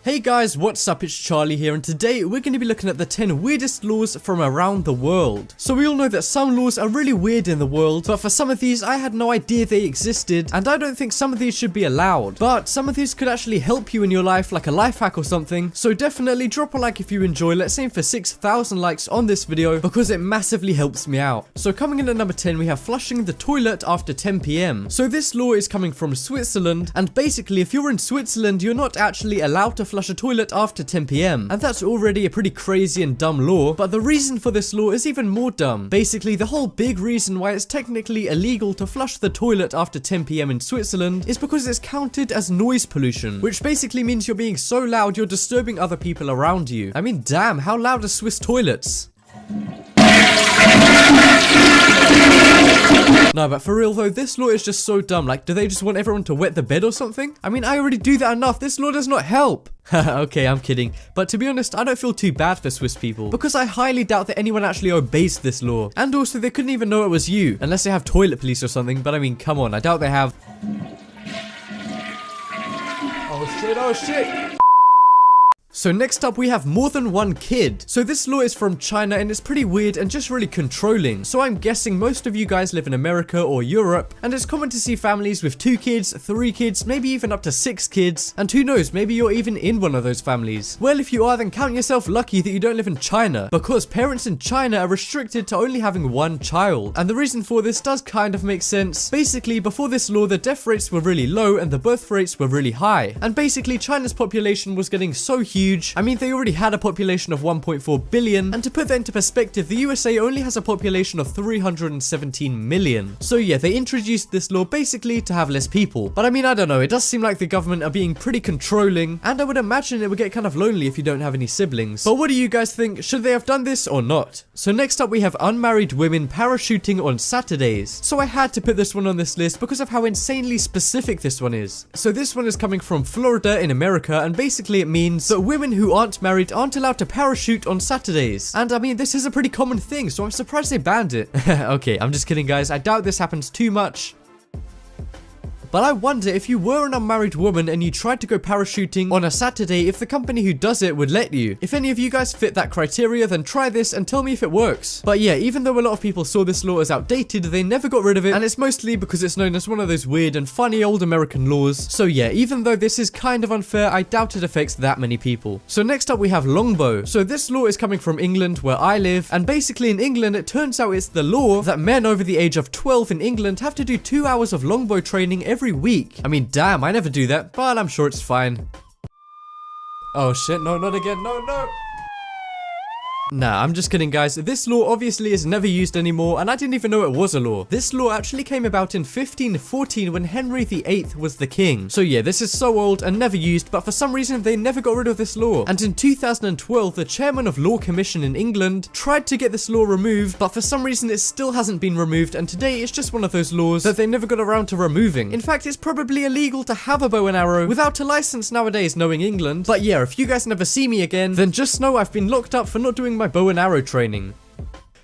Hey guys, what's up? It's Charlie here, and today we're going to be looking at the 10 weirdest laws from around the world. So we all know that some laws are really weird in the world, but for some of these I had no idea they existed, and I don't think some of these should be allowed. But some of these could actually help you in your life, like a life hack or something. So definitely drop a like if you enjoy. Let's aim for 6,000 likes on this video because it massively helps me out. So coming in at number 10, we have flushing the toilet after 10 p.m. So this law is coming from Switzerland, and basically if you're in Switzerland, you're not actually allowed to flush a toilet after 10 p.m. and that's already a pretty crazy and dumb law, but the reason for this law is even more dumb. Basically, the whole big reason why it's technically illegal to flush the toilet after 10 p.m. in Switzerland is because it's counted as noise pollution, which basically means you're being so loud you're disturbing other people around you. I mean, damn, how loud are Swiss toilets? No, but for real though, this law is just so dumb. Like, do they just want everyone to wet the bed or something? I mean, I already do that enough. This law does not help. Okay, I'm kidding. But to be honest, I don't feel too bad for Swiss people because I highly doubt that anyone actually obeys this law. And also, they couldn't even know it was you unless they have toilet police or something. But I mean, come on, I doubt they have. Oh shit, oh shit. So next up we have more than one kid. So this law is from China and it's pretty weird and just really controlling. So I'm guessing most of you guys live in America or Europe, and it's common to see families with 2 kids, 3 kids, maybe even up to 6 kids. And who knows, maybe you're even in one of those families. Well, if you are, then count yourself lucky that you don't live in China, because parents in China are restricted to only having 1 child. And the reason for this does kind of make sense. Basically, before this law, the death rates were really low and the birth rates were really high. And basically, China's population was getting so huge. I mean, they already had a population of 1.4 billion, and to put that into perspective, the USA only has a population of 317 million. So yeah, they introduced this law basically to have less people. But I mean, I don't know, it does seem like the government are being pretty controlling, and I would imagine it would get kind of lonely if you don't have any siblings. But what do you guys think? Should they have done this or not? So next up we have unmarried women parachuting on Saturdays. So I had to put this one on this list because of how insanely specific this one is. So this one is coming from Florida in America, and basically it means that women who aren't married aren't allowed to parachute on Saturdays. And I mean, this is a pretty common thing, so I'm surprised they banned it. Okay, I'm just kidding guys, I doubt this happens too much. But I wonder if you were an unmarried woman and you tried to go parachuting on a Saturday, if the company who does it would let you. If any of you guys fit that criteria, then try this and tell me if it works. But yeah, even though a lot of people saw this law as outdated, they never got rid of it, and it's mostly because it's known as one of those weird and funny old American laws. So yeah, even though this is kind of unfair, I doubt it affects that many people. So next up we have longbow. So this law is coming from England, where I live, and basically in England it turns out it's the law that men over the age of 12 in England have to do 2 hours of longbow training every week. I mean, damn, I never do that, but I'm sure it's fine. Oh shit, no, not again, no. Nah, I'm just kidding guys. This law obviously is never used anymore, and I didn't even know it was a law. This law actually came about in 1514 when Henry VIII was the king. So yeah, this is so old and never used, but for some reason they never got rid of this law. And in 2012, the chairman of Law Commission in England tried to get this law removed, but for some reason it still hasn't been removed, and today it's just one of those laws that they never got around to removing. In fact, it's probably illegal to have a bow and arrow without a license nowadays, knowing England. But yeah, if you guys never see me again, then just know I've been locked up for not doing my bow and arrow training.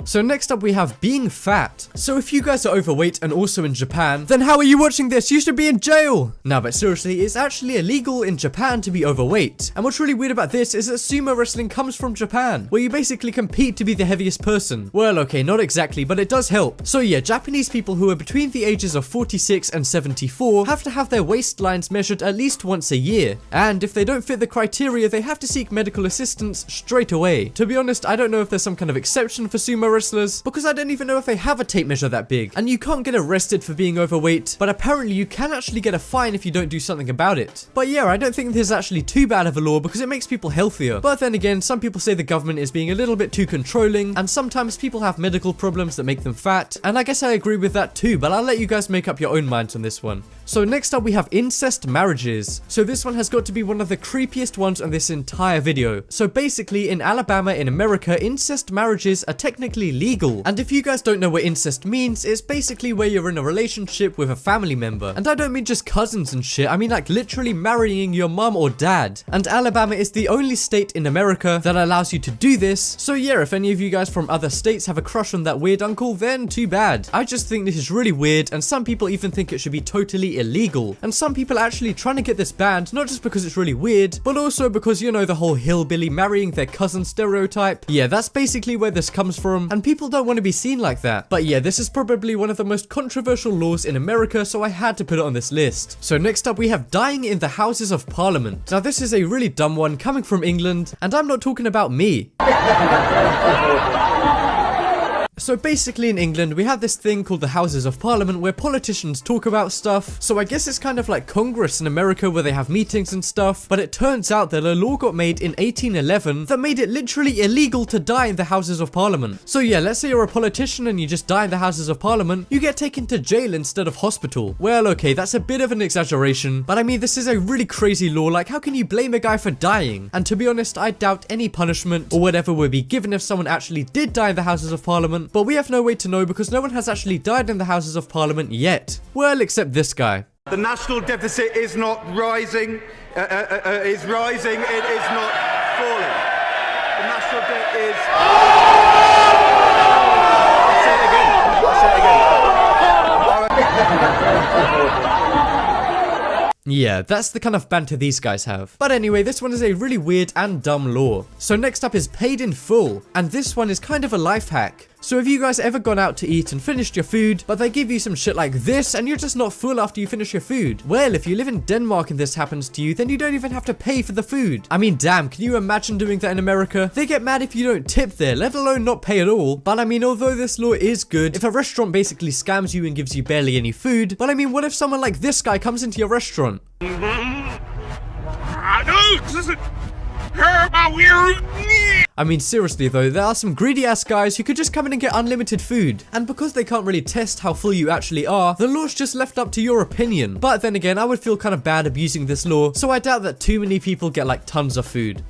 So next up we have being fat. So if you guys are overweight and also in Japan, then how are you watching this? You should be in jail! No, but seriously, it's actually illegal in Japan to be overweight. And what's really weird about this is that sumo wrestling comes from Japan, where you basically compete to be the heaviest person. Well, okay, not exactly, but it does help. So yeah, Japanese people who are between the ages of 46 and 74 have to have their waistlines measured at least once a year. And if they don't fit the criteria, they have to seek medical assistance straight away. To be honest, I don't know if there's some kind of exception for sumo wrestlers, because I don't even know if they have a tape measure that big. And you can't get arrested for being overweight, but apparently you can actually get a fine if you don't do something about it. But yeah, I don't think this is actually too bad of a law because it makes people healthier. But then again, some people say the government is being a little bit too controlling, and sometimes people have medical problems that make them fat, and I guess I agree with that too, but I'll let you guys make up your own minds on this one. So next up we have incest marriages. So this one has got to be one of the creepiest ones on this entire video. So basically in Alabama in America, incest marriages are technically legal. And if you guys don't know what incest means, it's basically where you're in a relationship with a family member. And I don't mean just cousins and shit, I mean like literally marrying your mum or dad. And Alabama is the only state in America that allows you to do this. So yeah, if any of you guys from other states have a crush on that weird uncle, then too bad. I just think this is really weird, and some people even think it should be totally illegal. And some people are actually trying to get this banned, not just because it's really weird, but also because, you know, the whole hillbilly marrying their cousin stereotype. Yeah, that's basically where this comes from, and people don't want to be seen like that. But yeah, this is probably one of the most controversial laws in America, so I had to put it on this list. So next up we have dying in the Houses of Parliament. Now this is a really dumb one coming from England, and I'm not talking about me. So basically in England, we have this thing called the Houses of Parliament where politicians talk about stuff. So I guess it's kind of like Congress in America where they have meetings and stuff. But it turns out that a law got made in 1811 that made it literally illegal to die in the Houses of Parliament. So yeah, let's say you're a politician and you just die in the Houses of Parliament, you get taken to jail instead of hospital. Well, okay, that's a bit of an exaggeration, but I mean, this is a really crazy law. Like, how can you blame a guy for dying? And to be honest, I doubt any punishment or whatever would be given if someone actually did die in the Houses of Parliament. But we have no way to know because no one has actually died in the Houses of Parliament yet. Well, except this guy. The national deficit is not rising, is rising, it is not falling. The national debt is... I'll say it again. Yeah, that's the kind of banter these guys have. But anyway, this one is a really weird and dumb law. So next up is paid in full, and this one is kind of a life hack. So have you guys ever gone out to eat and finished your food, but they give you some shit like this and you're just not full after you finish your food? Well, if you live in Denmark and this happens to you, then you don't even have to pay for the food. I mean, damn, can you imagine doing that in America? They get mad if you don't tip there, let alone not pay at all. But I mean, although this law is good, if a restaurant basically scams you and gives you barely any food, but I mean, what if someone like this guy comes into your restaurant? I mean, seriously though, there are some greedy ass guys who could just come in and get unlimited food. And because they can't really test how full you actually are, the law's just left up to your opinion. But then again, I would feel kind of bad abusing this law, so I doubt that too many people get like tons of food.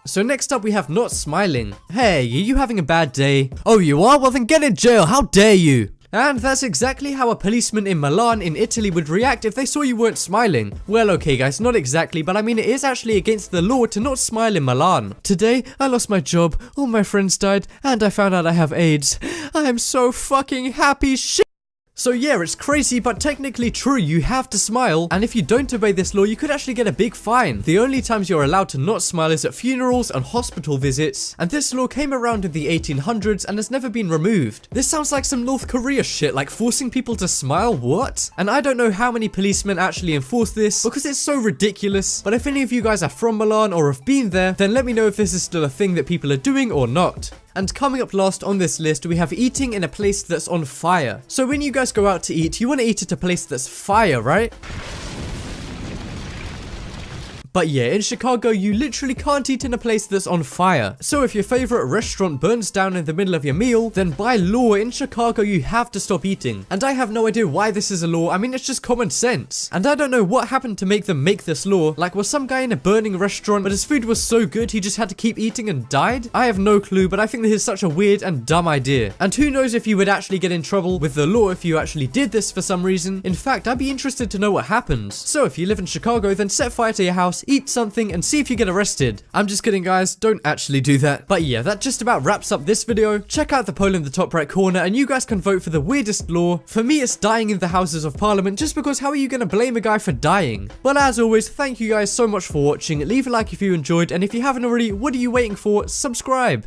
So next up we have not smiling. Hey, are you having a bad day? Oh, you are? Well then get in jail, how dare you? And that's exactly how a policeman in Milan in Italy would react if they saw you weren't smiling. Well, okay guys, not exactly, but I mean it is actually against the law to not smile in Milan. Today, I lost my job, all my friends died, and I found out I have AIDS. I am so fucking happy shit. So yeah, it's crazy, but technically true, you have to smile, and if you don't obey this law, you could actually get a big fine. The only times you're allowed to not smile is at funerals and hospital visits, and this law came around in the 1800s and has never been removed. This sounds like some North Korea shit, like forcing people to smile, what? And I don't know how many policemen actually enforce this, because it's so ridiculous, but if any of you guys are from Milan or have been there, then let me know if this is still a thing that people are doing or not. And coming up last on this list, we have eating in a place that's on fire. So when you guys go out to eat, you want to eat at a place that's fire, right? But yeah, in Chicago, you literally can't eat in a place that's on fire. So if your favorite restaurant burns down in the middle of your meal, then by law in Chicago, you have to stop eating. And I have no idea why this is a law. I mean, it's just common sense. And I don't know what happened to make them make this law. Like, was some guy in a burning restaurant, but his food was so good, he just had to keep eating and died? I have no clue, but I think this is such a weird and dumb idea. And who knows if you would actually get in trouble with the law if you actually did this for some reason. In fact, I'd be interested to know what happens. So if you live in Chicago, then set fire to your house, eat something, and see if you get arrested. I'm just kidding guys, don't actually do that. But yeah, that just about wraps up this video. Check out the poll in the top right corner and you guys can vote for the weirdest law. For me, it's dying in the Houses of Parliament, just because how are you gonna blame a guy for dying? But as always, thank you guys so much for watching. Leave a like if you enjoyed, and if you haven't already, what are you waiting for? Subscribe.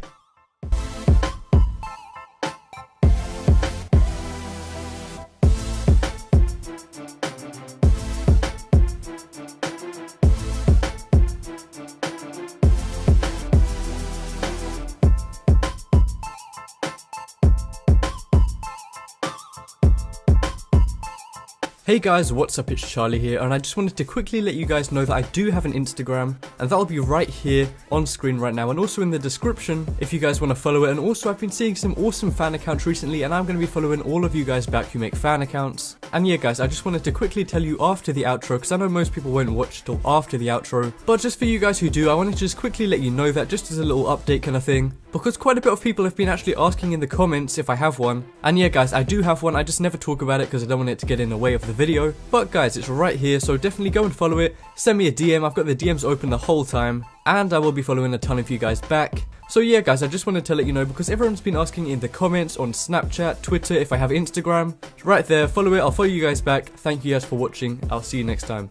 Hey guys, what's up? It's Charlie here, and I just wanted to quickly let you guys know that I do have an Instagram, and that'll be right here on screen right now, and also in the description if you guys want to follow it. And also I've been seeing some awesome fan accounts recently, and I'm going to be following all of you guys back who make fan accounts. And yeah guys, I just wanted to quickly tell you after the outro, because I know most people won't watch till after the outro, but just for you guys who do, I wanted to just quickly let you know that, just as a little update kind of thing, because quite a bit of people have been actually asking in the comments if I have one. And yeah guys, I do have one, I just never talk about it because I don't want it to get in the way of the video. But guys, it's right here, so definitely go and follow it. Send me a DM, I've got the DMs open the whole time. and I will be following a ton of you guys back. So yeah guys, I just wanted to let you know because everyone's been asking in the comments on Snapchat, Twitter, if I have Instagram. Right there, follow it, I'll follow you guys back. Thank you guys for watching, I'll see you next time.